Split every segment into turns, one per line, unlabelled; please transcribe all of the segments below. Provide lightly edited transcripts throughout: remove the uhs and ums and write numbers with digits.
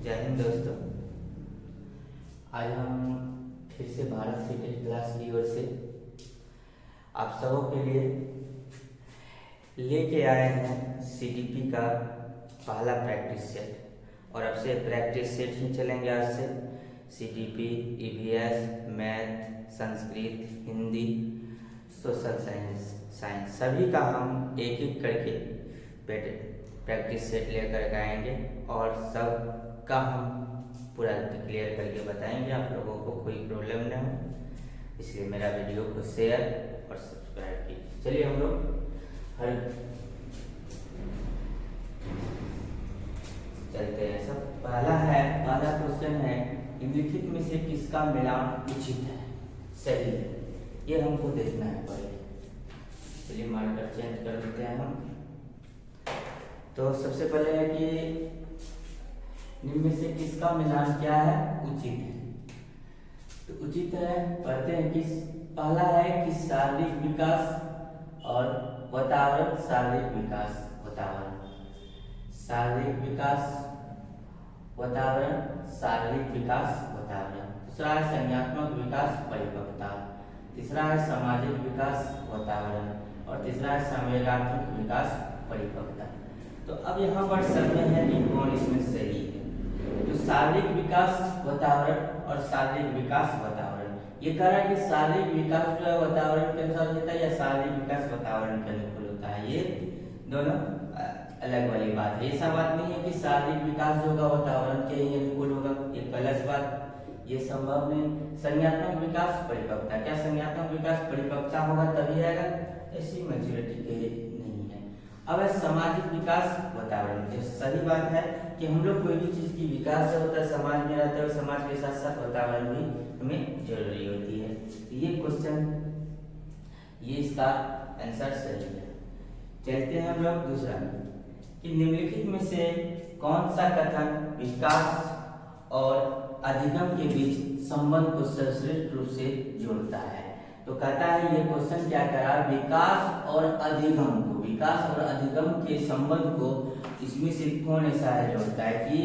जय हिंद दोस्तों। आज हम फिर से भारत सीटेट क्लास की ओर से आप सबों के लिए लेके आए हैं सीडीपी का पहला प्रैक्टिस सेट। और अब से प्रैक्टिस सेट ही चलेंगे। आज से CDP, EVS, math, Sanskrit, Hindi, social science सभी का हम एक एक करके प्रैक्टिस सेट लेकर आएंगे और सब का हम पूरा क्लियर करके बताएंगे। आप लोगों को कोई प्रॉब्लम न हो, इसलिए मेरा वीडियो को शेयर और सब्सक्राइब कीजिए। चलिए हम लोग चलते हैं। सब पहला क्वेश्चन है, निम्नलिखित में से किसका मिलान उचित है, सही है, ये हमको देखना है पहले। चलिए मार्कर चेंज कर देते हैं हम। तो सबसे पहले है कि निम्न में से किसका मिलान क्या है, उचित है। तो उचित है पढ़ते हैं कि पहला है कि शारीरिक विकास और वातावरण। शारीरिक विकास, वातावरण, शारीरिक विकास, वातावरण, शारीरिक विकास, वातावरण। दूसरा है संज्ञानात्मक विकास, परिपक्वता। तीसरा है सामाजिक विकास, वातावरण। और तीसरा है संवेगात्मक विकास, परिपक्वता। तो अब यहाँ पर समय है कि कौन इसमें सही है। तो शारीरिक विकास, वातावरण और शारीरिक विकास, वातावरण। ये कह रहा है कि शारीरिक विकास जो है वातावरण के अनुसार होता है या शारीरिक विकास वातावरण के अनुकूल होता है। ये दोनों अलग वाली बात है। ऐसा बात नहीं है कि शारीरिक विकास जो होगा वातावरण के ही अनुकूल होगा, ये गलत बात, ये संभव नहीं। संज्ञानात्मक विकास, परिपक्वता, क्या संज्ञानात्मक विकास परिपक्वता होगा तभी आएगा, ऐसी मैच्योरिटी के नहीं है। अब है सामाजिक विकास, वातावरण। जो सही बात है कि हम लोग कोई भी चीज की विकास जो होता है समाज में रहता है और समाज के साथ साथ वातावरण भी हमें जरूरी होती है। तो ये क्वेश्चन, ये इसका आंसर सही है। चलते हैं हम लोग दूसरा कि निम्नलिखित में से कौन सा कथन विकास और अधिगम के बीच संबंध को सर्वश्रेष्ठ रूप से जोड़ता है। तो कहता है ये क्वेश्चन क्या करा, विकास और अधिगम को, विकास और अधिगम के संबंध को इसमें से कौन ऐसा है जोड़ता है कि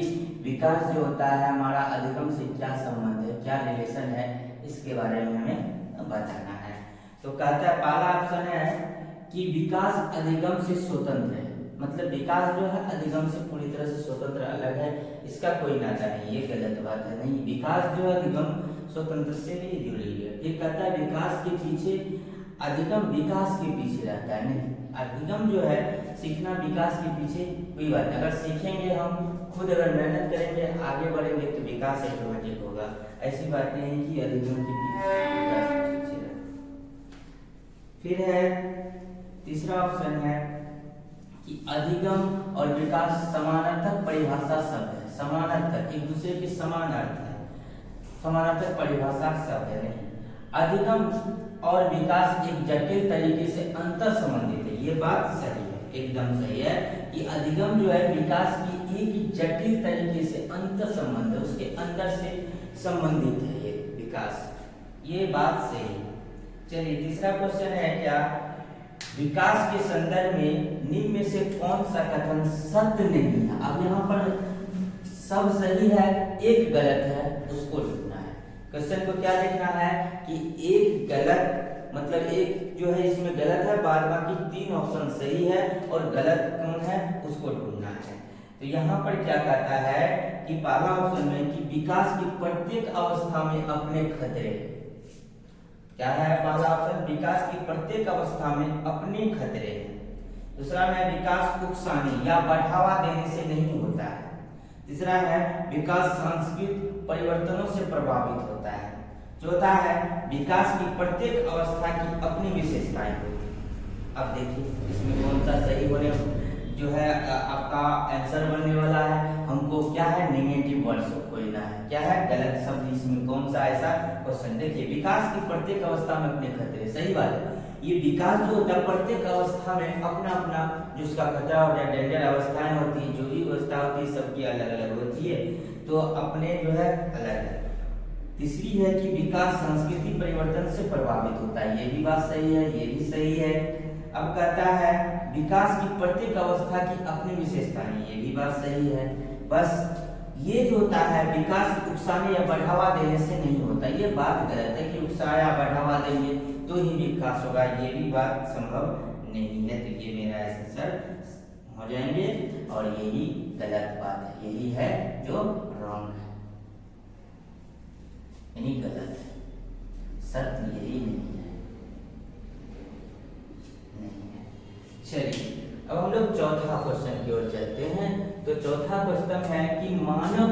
विकास जो होता है हमारा अधिगम से क्या संबंध है, क्या रिलेशन है, इसके बारे में हमें बताना है। तो कहता है पहला ऑप्शन है कि विकास अधिगम से स्वतंत्र है। मतलब विकास जो है अधिगम से पूरी तरह से स्वतंत्र अलग है, इसका कोई नाता नहीं, ये गलत बात है। नहीं, विकास जो है अधिगम स्वतंत्र से भी जुड़ी है। फिर कहता है विकास के पीछे, अधिगम विकास के पीछे रहता है। नहीं, अधिगम जो है सीखना विकास के पीछे कोई बात नहीं। अगर सीखेंगे हम खुद, अगर मेहनत करेंगे, आगे बढ़ेंगे तो विकास ऑटोमेटिक होगा। ऐसी बात नहीं है कि अधिगम के पीछे विकास के पीछे रहता। फिर है तीसरा ऑप्शन है कि अधिगम और विकास समानार्थक परिभाषा शब्द है। समानार्थक, एक दूसरे के समान अर्थ है, समानार्थक परिभाषा शब्द है। नहीं, अधिगम और विकास एक जटिल तरीके से अंतर संबंधित है। ये बात सही है, एकदम सही है कि अधिगम जो है विकास की एक जटिल तरीके से अंतर संबंध है, उसके अंदर से संबंधित है ये विकास, ये बात सही है। चलिए तीसरा क्वेश्चन है क्या, विकास के संदर्भ में निम्न में से कौन सा कथन सत्य नहीं है। अब यहाँ पर सब सही है, एक गलत है, उसको लिखना है। क्वेश्चन को क्या लिखना है कि एक गलत, मतलब एक जो है इसमें गलत है, बाद बाकी तीन ऑप्शन सही है और गलत कौन है उसको ढूंढना है। तो यहाँ पर क्या कहता है कि पहला ऑप्शन में कि विकास की प्रत्येक अवस्था में अपने खतरे, क्या है पहला ऑप्शन, विकास की प्रत्येक अवस्था में अपने खतरे हैं। दूसरा में विकास उकसाने या बढ़ावा देने से नहीं होता है। तीसरा है विकास सांस्कृतिक परिवर्तनों से प्रभावित होता है। चौथा है विकास की प्रत्येक अवस्था की अपनी विशेषताएं होती हैं। अब देखिए इसमें कौन सा सही होने जो है आपका आंसर बनने वाला है। हमको क्या है, नेगेटिव वर्ड्स को लेना है। क्या है गलत शब्द, इसमें कौन सा ऐसा क्वेश्चन। देखिए विकास की प्रत्येक अवस्था में अपने खतरे, सही बात है। ये विकास जो होता है प्रत्येक अवस्था में अपना अपना जो उसका खतरा होता है, डेंजर अवस्थाएं होती है, जो भी अवस्था होती है सबकी अलग अलग होती है, तो अपने जो है अलग है। तीसरी है कि विकास सांस्कृतिक परिवर्तन से प्रभावित होता है, ये भी बात सही है, ये भी सही है। अब कहता है विकास की प्रत्येक अवस्था की अपनी विशेषताएं, ये भी बात सही है। बस ये जो होता है विकास उकसाने या बढ़ावा देने से नहीं होता। ये बात गलत है कि उकसाया बढ़ावा देंगे तो ही विकास होगा, ये भी बात संभव नहीं है। तो ये मेरा आंसर हो जाएंगे और यही गलत बात है, यही है जो रॉन्ग है, यानी गलत है, सत्य यही नहीं है, नहीं है। चलिए अब हम लोग चौथा क्वेश्चन की ओर चलते हैं। तो चौथा क्वेश्चन है कि मानव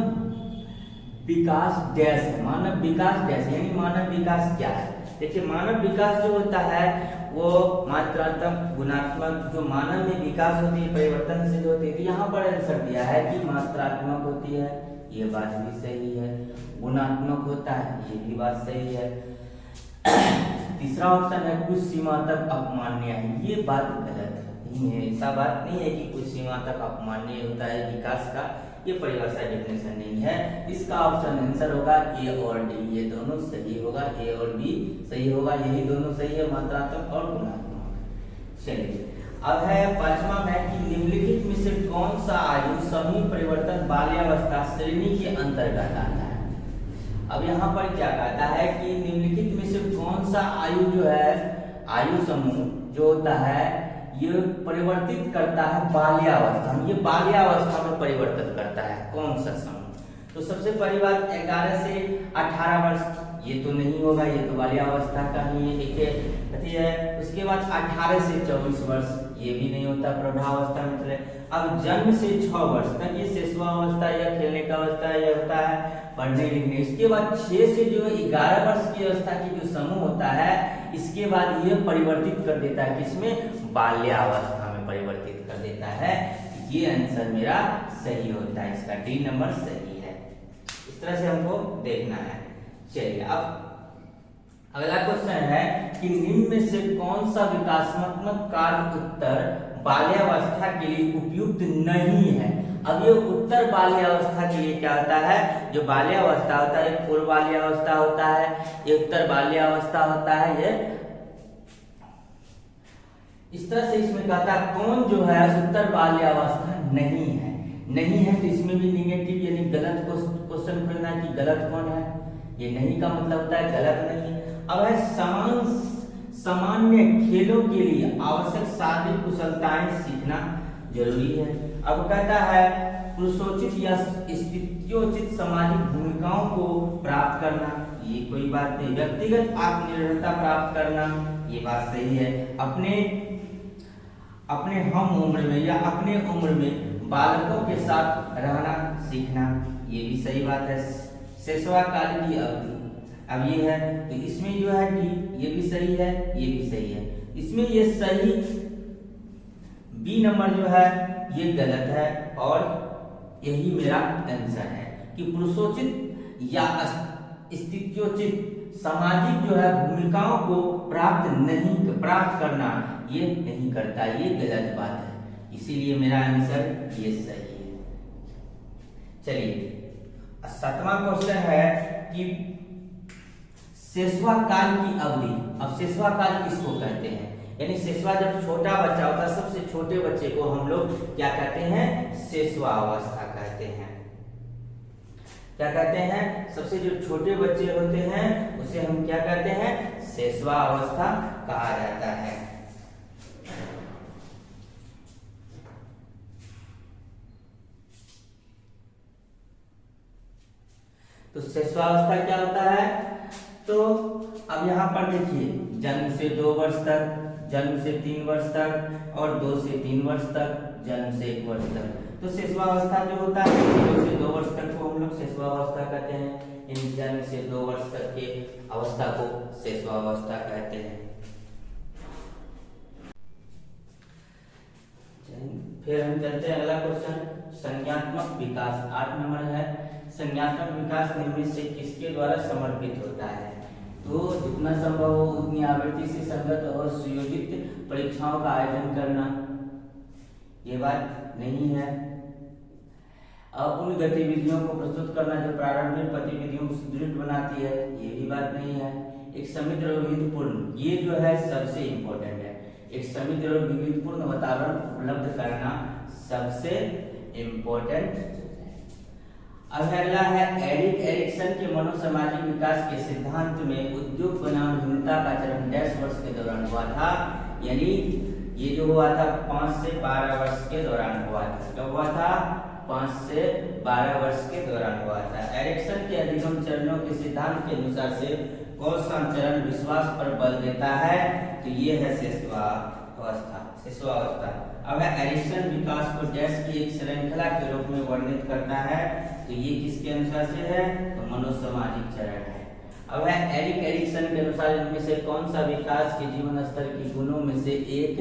विकास डैश है, मानव विकास डैश यानी मानव विकास क्या है। देखिए मानव विकास जो होता है वो मात्रात्मक गुणात्मक, जो मानव में विकास होती है परिवर्तनशील होती है। तो यहाँ पर आंसर दिया है कि मात्रात्मक होती है, ये बात भी सही है। गुणात्मक होता है, ये भी बात सही है। तीसरा ऑप्शन है कुछ सीमा तक अपमान्य है, ये बात गलत है, नहीं है, ऐसा बात नहीं है कि कुछ सीमा तक अपमान्य होता है विकास का, ये परिभाषा डेफिनेशन नहीं है। इसका ऑप्शन आंसर होगा ए और डी, ये दोनों सही होगा, ए और बी सही होगा, यही दोनों सही है, मात्रात्मक और गुणात्मक। चलिए अब है पांचवा में कि निम्नलिखित में से कौन सा आयु समूह परिवर्तन बाल्यावस्था श्रेणी के अंतर्गत आता है। अब यहाँ पर क्या कहता है कि निम्नलिखित में से कौन सा आयु जो है, आयु समूह जो होता है ये परिवर्तित करता है बाल्यावस्था में, ये बाल्यावस्था में परिवर्तन करता है, कौन सा समूह। तो सबसे पहली बात 11 से 18 वर्ष, ये तो नहीं होगा, ये तो बाल्यावस्था का ही है, ठीक है। उसके बाद 18 से 24 वर्ष, ये भी नहीं होता, प्रौढ़ावस्था में चले। अब जन्म से 6 वर्ष तक ये शिशुअवस्था या खेलने का अवस्था ये होता है, पढ़ने लिखने। इसके बाद 6 से जो 11 वर्ष की अवस्था की जो समूह होता है, इसके बाद ये परिवर्तित कर देता है किसमें, बाल्यावस्था में परिवर्तित कर देता है। ये आंसर मेरा सही होता है, इसका डी नंबर सही है। इस तरह से हमको देखना है। चलिए अब अगला क्वेश्चन है कि निम्न में से कौन सा विकासात्मक कार्य उत्तर बाल्यावस्था के लिए उपयुक्त नहीं है। अब ये उत्तर बाल्यावस्था के लिए क्या होता है, जो बाल्यावस्था होता है पूर्व बाल्यावस्था होता है, ये उत्तर बाल्यावस्था होता है। ये इस तरह से इसमें कहता है कौन जो है उत्तर बाल्यावस्था नहीं है, नहीं है तो इसमें भी निगेटिव यानी गलत क्वेश्चन खोजना कि गलत कौन है, ये नहीं का मतलब होता है गलत नहीं है। अब है सामान्य खेलों के लिए आवश्यक शारीरिक कुशलताएं सीखना जरूरी है। अब कहता है पुरुषोचित या स्थित्योचित सामाजिक भूमिकाओं को प्राप्त करना, ये कोई बात नहीं। व्यक्तिगत आत्मनिर्भरता प्राप्त करना, ये बात सही है। अपने हम उम्र में या अपने उम्र में बालकों के साथ रहना सीखना, ये भी सही बात है। शैशव काल की अवधि, अब ये है तो इसमें जो है डी, ये भी सही है, ये भी सही है। इसमें ये सही बी नंबर जो है ये गलत है और यही मेरा आंसर है कि पुरुषोचित या स्थित्योचित सामाजिक जो है भूमिकाओं को प्राप्त करना ये नहीं करता, ये गलत बात है, इसीलिए मेरा आंसर ये सही है। चलिए 7वां क्वेश्चन है कि शैशव काल की अवधि। अब शैशव काल किसको कहते हैं, यानी शैशव जब छोटा बच्चा होता है, सबसे छोटे बच्चे को हम लोग क्या कहते हैं, शैशवावस्था कहते हैं। क्या कहते हैं, सबसे जो छोटे बच्चे होते हैं उसे हम क्या कहते हैं, शैशवावस्था कहा जाता है। तो शैशवावस्था क्या होता है, तो अब यहाँ पर देखिए जन्म से 2 वर्ष तक, जन्म से 3 वर्ष तक और 2 से 3 वर्ष तक, जन्म से 1 वर्ष तक। तो शैशवावस्था जो होता है 2 से 2 वर्ष तक को हम लोग शैशवावस्था कहते हैं। इन जन्म से 2 वर्ष तक के अवस्था को शैशवावस्था कहते हैं। फिर हम चलते हैं अगला क्वेश्चन, संज्ञात्मक विकास 8 नंबर है। संज्ञात्मक विकास निम्न से किसके द्वारा समर्पित होता है। तो जितना संभव हो उतनी आवृत्ति से संगत और सुयोजित परीक्षाओं का आयोजन करना, ये बात नहीं है। अब उन गतिविधियों को प्रस्तुत करना जो प्रारंभिक गतिविधियों को सुदृढ़ बनाती है, ये भी बात नहीं है। एक समृद्ध और विविधपूर्ण, ये जो है सबसे इम्पोर्टेंट है, एक समृद्ध और विविधपूर्ण वातावरण उपलब्ध करना सबसे इम्पोर्टेंट। अब अगला है एरिक एरिक्सन के मनोसामाजिक विकास के सिद्धांत में उद्योग बनामहीनता का चरण डैश वर्ष के दौरान हुआ था। यानी ये जो हुआ था 5 से 12 वर्ष के दौरान हुआ था। कब हुआ था? 5 से 12 वर्ष के दौरान हुआ था। एरिक्सन के अधिगम चरणों के सिद्धांत के अनुसार से कौन सा चरण विश्वास पर बल देता है? तो ये है शिशुअवस्था। अब एरिक्सन विकास को डैश की एक श्रृंखला के रूप में वर्णित करता है। तो ये किसके अनुसार से है? तो मनोसामाजिक चरण है। अब एरिक एरिक्सन के अनुसार इनमें से कौन सा विकास के जीवन स्तर के गुणों में से एक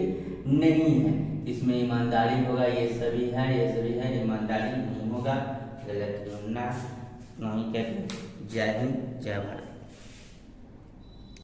नहीं है? इसमें ईमानदारी होगा। ये सभी है, ईमानदारी नहीं होगा। गलत ढूंढना नहीं कहते। जय हिंद, जय भारत।